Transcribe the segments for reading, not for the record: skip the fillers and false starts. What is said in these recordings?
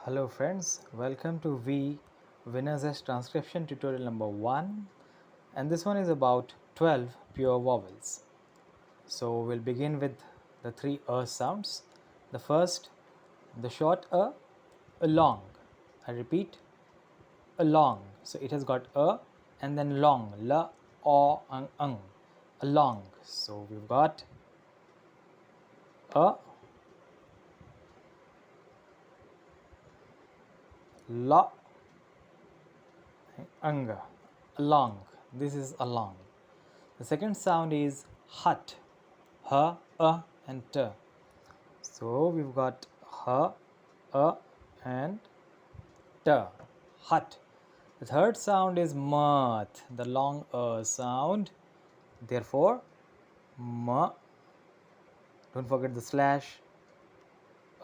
Hello friends, welcome to Winners Transcription tutorial number 1, and this one is about 12 pure vowels. So we'll begin with the three sounds. The first, the short long. I repeat, along. So it has got and then long, la, o, ang, along. So we've got a, la, anga, along. This is along. The second sound is hut, h, and t. So we've got h, and t, hut. The third sound is mat, the long sound. Therefore, m. Don't forget the slash,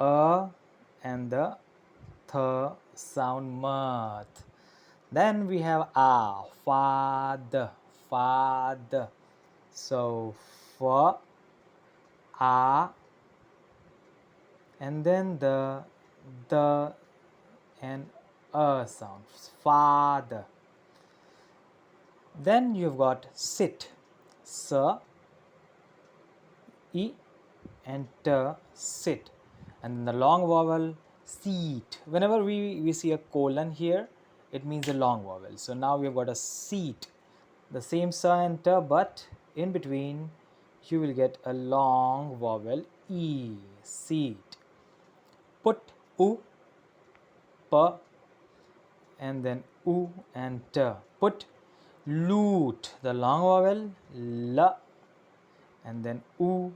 and the th sound mat. Then we have a, fad, fad. So f, a, and then the and sounds, father. Then you've got sit, s, e, and t, sit. And then the long vowel, seat. Whenever we see a colon here, it means a long vowel. So now we've got a seat, the same s and t, but in between you will get a long vowel, e, seat. Put, u, p, and then u and t. Put, loot, the long vowel, l, and then u,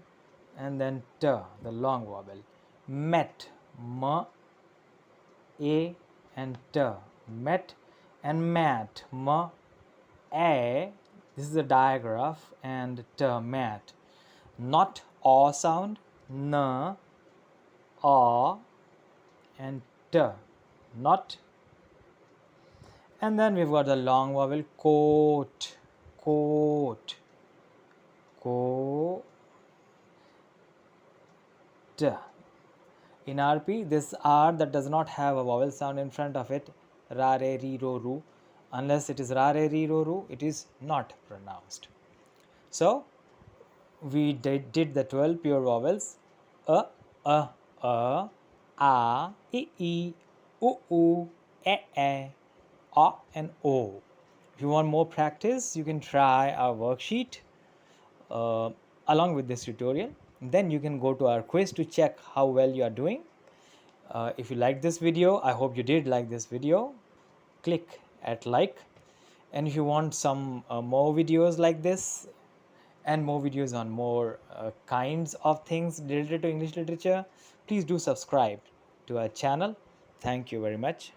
and then t, the long vowel. Met, m, a, and t. Met and mat, m, a. This is a digraph, and t, mat. Not o sound, n, a, and t. Not. And then we've got the long vowel, coat, coat, coat. In RP, this R that does not have a vowel sound in front of it, ra, re, ri, ro, ru, unless it is ra, re, ri, ro, ru, it is not pronounced. So we did the 12 pure vowels, a, a, a, I, u, u, e, and o. If you want more practice, you can try our worksheet along with this tutorial. Then you can go to our quiz to check how well you are doing. If you like this video, I hope you did like this video. Click at like. And if you want some more videos like this and more videos on more kinds of things related to English literature, please do subscribe to our channel. Thank you very much.